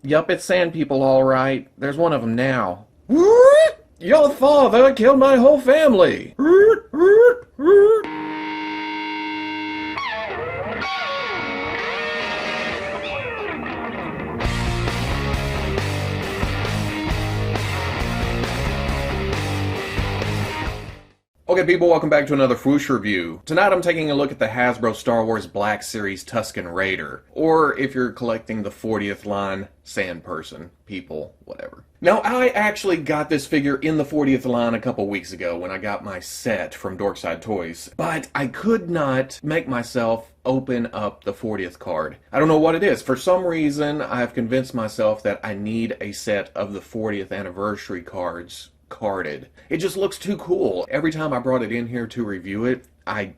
Yup, it's sand people all right. There's one of them now. Your father killed my whole family. Okay people, welcome back to another Fwoosh review. Tonight I'm taking a look at the Hasbro Star Wars Black Series Tusken Raider. Or if you're collecting the 40th line, sand person, people, whatever. Now I actually got this figure in the 40th line a couple weeks ago when I got my set from Dorkside Toys. But I could not make myself open up the 40th card. I don't know what it is. For some reason I've convinced myself that I need a set of the 40th anniversary cards carded. It just looks too cool. Every time I brought it in here to review it, I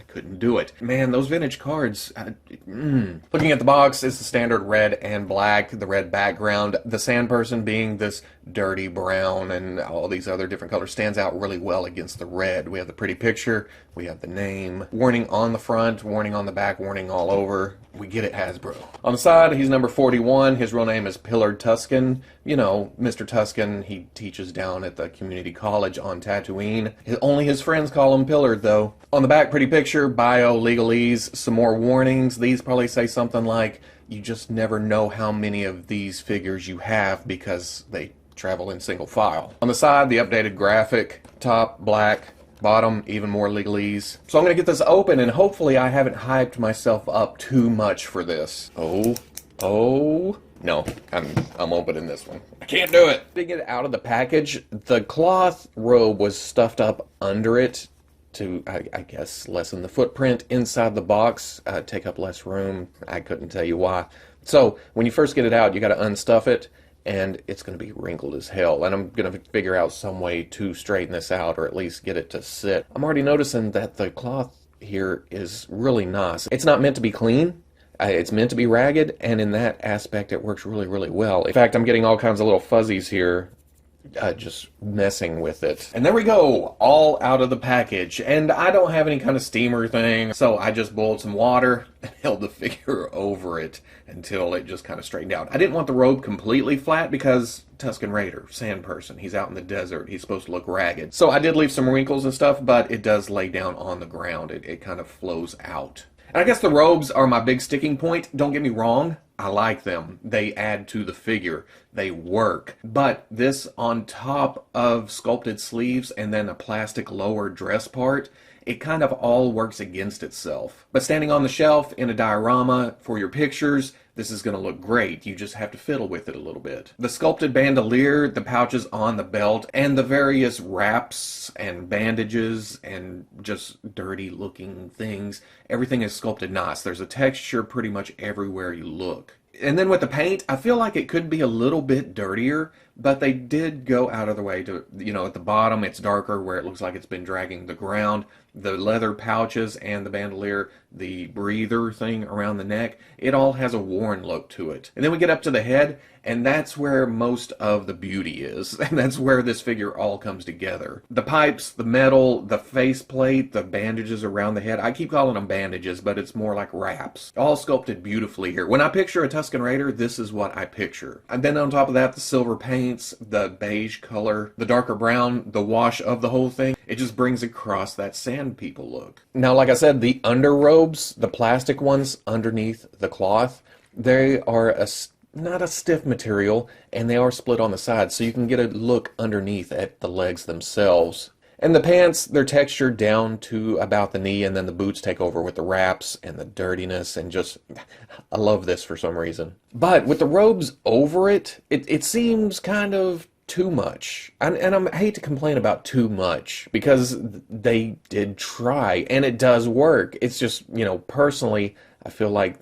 couldn't do it. Man, those vintage cards. Looking at the box, it's the standard red and black, the red background. The sand person being this dirty brown and all these other different colors stands out really well against the red. We have the pretty picture, we have the name, warning on the front, warning on the back, warning all over. We get it, Hasbro. On the side, he's number 41. His real name is Pillared Tusken. You know, Mr. Tusken, he teaches down at the community college on Tatooine. Only his friends call him Pillared, though. On the back, pretty picture, bio, legalese, some more warnings. These probably say something like, you just never know how many of these figures you have because they travel in single file. On the side, the updated graphic, top, black, bottom, even more legalese. So I'm going to get this open, and hopefully I haven't hyped myself up too much for this. Oh, no, I'm opening this one. I can't do it. To get it out of the package, the cloth robe was stuffed up under it to, I guess, lessen the footprint inside the box, take up less room. I couldn't tell you why. So when you first get it out, you got to unstuff it, and it's going to be wrinkled as hell. And I'm going to figure out some way to straighten this out, or at least get it to sit. I'm already noticing that the cloth here is really nice. It's not meant to be clean. It's meant to be ragged, and in that aspect it works really, really well. In fact, I'm getting all kinds of little fuzzies here, just messing with it. And there we go, all out of the package. And I don't have any kind of steamer thing, so I just boiled some water and held the figure over it until it just kind of straightened out. I didn't want the robe completely flat because Tusken Raider, sand person, he's out in the desert, he's supposed to look ragged. So I did leave some wrinkles and stuff, but it does lay down on the ground. It kind of flows out. And I guess the robes are my big sticking point. Don't get me wrong, I like them. They add to the figure. They work. But this on top of sculpted sleeves and then a plastic lower dress part, it kind of all works against itself. But standing on the shelf in a diorama for your pictures, this is going to look great. You just have to fiddle with it a little bit. The sculpted bandolier, the pouches on the belt, and the various wraps and bandages and just dirty looking things, everything is sculpted nice. There's a texture pretty much everywhere you look. And then with the paint, I feel like it could be a little bit dirtier, but they did go out of the way to, you know, at the bottom it's darker where it looks like it's been dragging the ground. The leather pouches and the bandolier, the breather thing around the neck, it all has a worn look to it. And then we get up to the head, and that's where most of the beauty is. And that's where this figure all comes together. The pipes, the metal, the faceplate, the bandages around the head. I keep calling them bandages, but it's more like wraps. All sculpted beautifully here. When I picture a Tusken Raider, this is what I picture. And then on top of that, the silver paints, the beige color, the darker brown, the wash of the whole thing. It just brings across that sand people look. Now, like I said, the underrobes, the plastic ones underneath the cloth, they are not a stiff material, and they are split on the sides, so you can get a look underneath at the legs themselves. And the pants, they're textured down to about the knee, and then the boots take over with the wraps and the dirtiness, and just, I love this for some reason. But with the robes over it, it seems kind of too much. And I hate to complain about too much, because they did try, and it does work. It's just, you know, personally, I feel like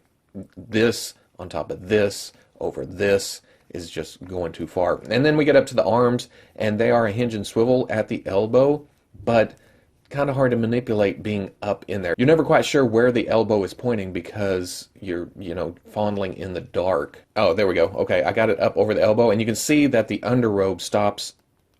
this on top of this over this is just going too far. And then we get up to the arms, and they are a hinge and swivel at the elbow, but kind of hard to manipulate being up in there. You're never quite sure where the elbow is pointing because you're, you know, fondling in the dark. Oh, there we go. Okay, I got it up over the elbow, and you can see that the underrobe stops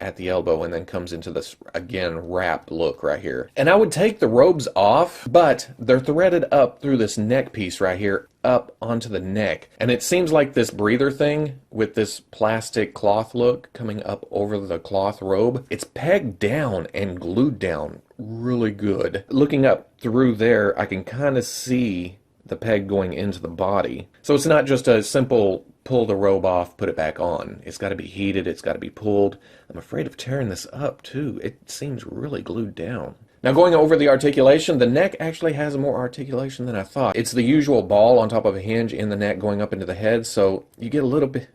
at the elbow and then comes into this, again, wrapped look right here. And I would take the robes off, but they're threaded up through this neck piece right here. up onto the neck. And it seems like this breather thing with this plastic cloth look coming up over the cloth robe, it's pegged down and glued down really good. Looking up through there, I can kind of see the peg going into the body. So it's not just a simple pull the robe off, put it back on. It's got to be heated, it's got to be pulled. I'm afraid of tearing this up too. It seems really glued down. Now going over the articulation, the neck actually has more articulation than I thought. It's the usual ball on top of a hinge in the neck going up into the head, so you get a little bit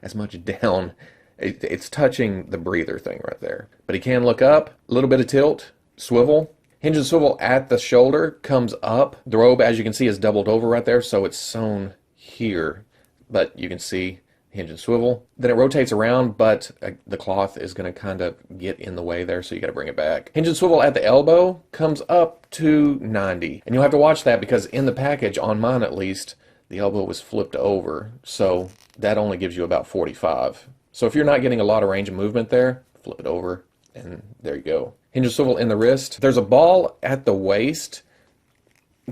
as much down. It's touching the breather thing right there. But he can look up, a little bit of tilt, swivel. Hinge and swivel at the shoulder comes up. The robe, as you can see, is doubled over right there, so it's sewn here. But you can see hinge and swivel. Then it rotates around, but the cloth is going to kind of get in the way there, so you got to bring it back. Hinge and swivel at the elbow comes up to 90. And you'll have to watch that because in the package, on mine at least, the elbow was flipped over. So that only gives you about 45. So if you're not getting a lot of range of movement there, flip it over, and there you go. Hinge and swivel in the wrist. There's a ball at the waist,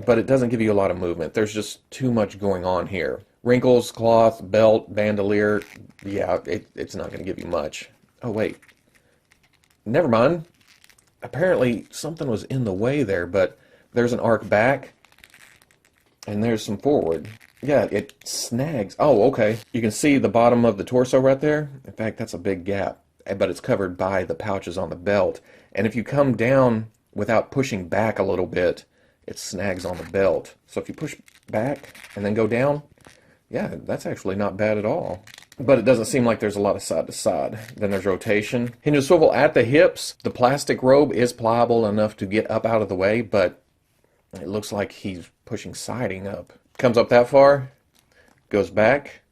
but it doesn't give you a lot of movement. There's just too much going on here. Wrinkles, cloth, belt, bandolier, yeah, it's not going to give you much. Oh, wait. Never mind. Apparently, something was in the way there, but there's an arc back, and there's some forward. Yeah, it snags. Oh, okay. You can see the bottom of the torso right there. In fact, that's a big gap, but it's covered by the pouches on the belt. And if you come down without pushing back a little bit, it snags on the belt. So if you push back and then go down, yeah, that's actually not bad at all. But it doesn't seem like there's a lot of side to side. Then there's rotation. Hinge and swivel at the hips. The plastic robe is pliable enough to get up out of the way, but it looks like he's pushing siding up. Comes up that far, goes back,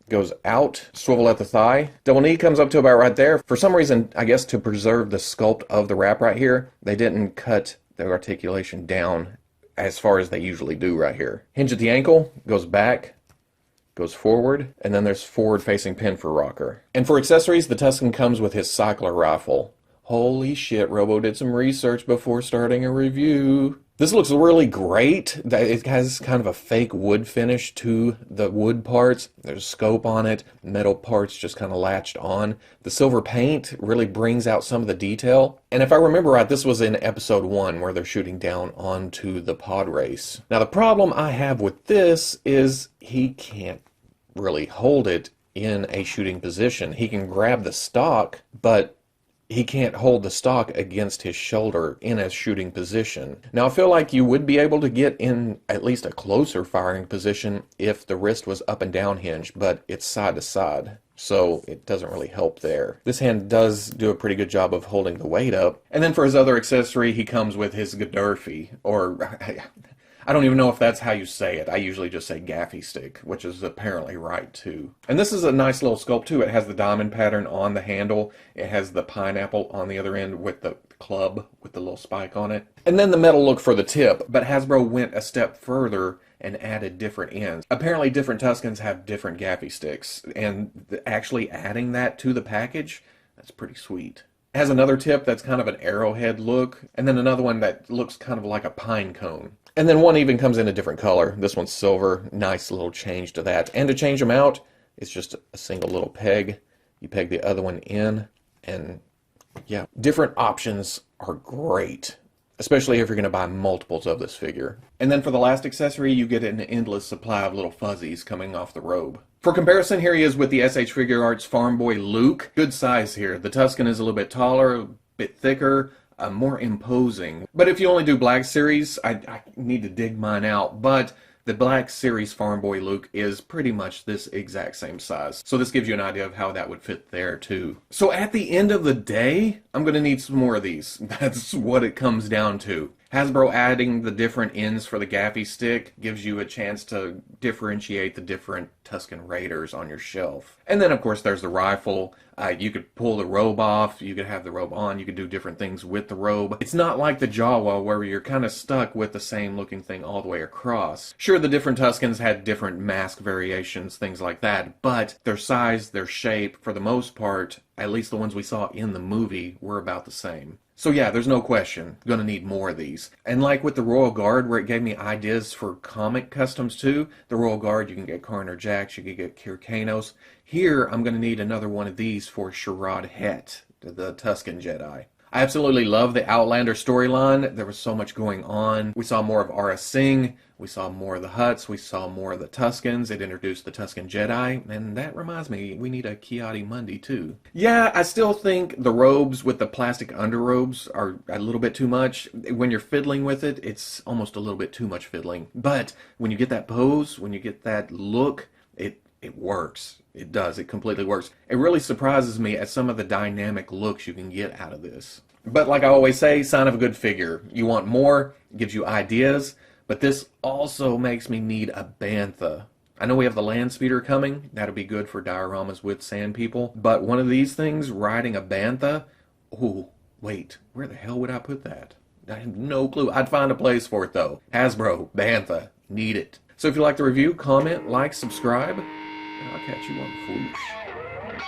goes out, swivel at the thigh. Double knee comes up to about right there. For some reason, I guess to preserve the sculpt of the wrap right here, they didn't cut the articulation down as far as they usually do right here. Hinge at the ankle, goes back, goes forward, and then there's forward-facing pin for rocker. And for accessories, the Tusken comes with his cycler rifle. Holy shit, Robo did some research before starting a review. This looks really great. It has kind of a fake wood finish to the wood parts. There's scope on it. Metal parts just kind of latched on. The silver paint really brings out some of the detail. And if I remember right, this was in episode 1 where they're shooting down onto the pod race. Now the problem I have with this is he can't really hold it in a shooting position. He can grab the stock, but he can't hold the stock against his shoulder in a shooting position. Now I feel like you would be able to get in at least a closer firing position if the wrist was up and down hinged, but it's side to side, so it doesn't really help there. This hand does do a pretty good job of holding the weight up. And then for his other accessory, he comes with his Gadurfi, or I don't even know if that's how you say it. I usually just say gaffy stick, which is apparently right too. And this is a nice little sculpt too. It has the diamond pattern on the handle. It has the pineapple on the other end with the club with the little spike on it. And then the metal look for the tip. But Hasbro went a step further and added different ends. Apparently different Tuskens have different gaffy sticks. And actually adding that to the package, that's pretty sweet. It has another tip that's kind of an arrowhead look. And then another one that looks kind of like a pine cone. And then one even comes in a different color. This one's silver. Nice little change to that. And to change them out, it's just a single little peg. You peg the other one in, and yeah. Different options are great, especially if you're going to buy multiples of this figure. And then for the last accessory, you get an endless supply of little fuzzies coming off the robe. For comparison, here he is with the SH Figure Arts Farm Boy Luke. Good size here. The Tusken is a little bit taller, a bit thicker, more imposing. But if you only do Black Series, I need to dig mine out, but the Black Series Farm Boy Luke is pretty much this exact same size. So this gives you an idea of how that would fit there too. So at the end of the day, I'm going to need some more of these. That's what it comes down to. Hasbro adding the different ends for the gaffy stick gives you a chance to differentiate the different Tusken Raiders on your shelf. And then of course there's the rifle. You could pull the robe off, you could have the robe on, you could do different things with the robe. It's not like the Jawa where you're kind of stuck with the same looking thing all the way across. Sure, the different Tuskens had different mask variations, things like that, but their size, their shape, for the most part, at least the ones we saw in the movie, were about the same. So yeah, there's no question, gonna need more of these. And like with the Royal Guard, where it gave me ideas for comic customs too, the Royal Guard, you can get Karner Jax, you can get Kyrkanos. Here, I'm gonna need another one of these for Sherrod Het, the Tusken Jedi. I absolutely love the Outlander storyline. There was so much going on. We saw more of Aurra Sing. We saw more of the Hutts. We saw more of the Tuskens. It introduced the Tusken Jedi. And that reminds me, we need a Ki-Adi-Mundi too. Yeah, I still think the robes with the plastic underrobes are a little bit too much. When you're fiddling with it, it's almost a little bit too much fiddling. But when you get that pose, when you get that look, it works. It does. It completely works. It really surprises me at some of the dynamic looks you can get out of this. But like I always say, sign of a good figure. You want more, gives you ideas, but this also makes me need a bantha. I know we have the land speeder coming. That'll be good for dioramas with sand people. But one of these things, riding a bantha, oh, wait, where the hell would I put that? I have no clue. I'd find a place for it though. Hasbro, bantha, need it. So if you like the review, comment, like, subscribe. And I'll catch you on Fwoosh.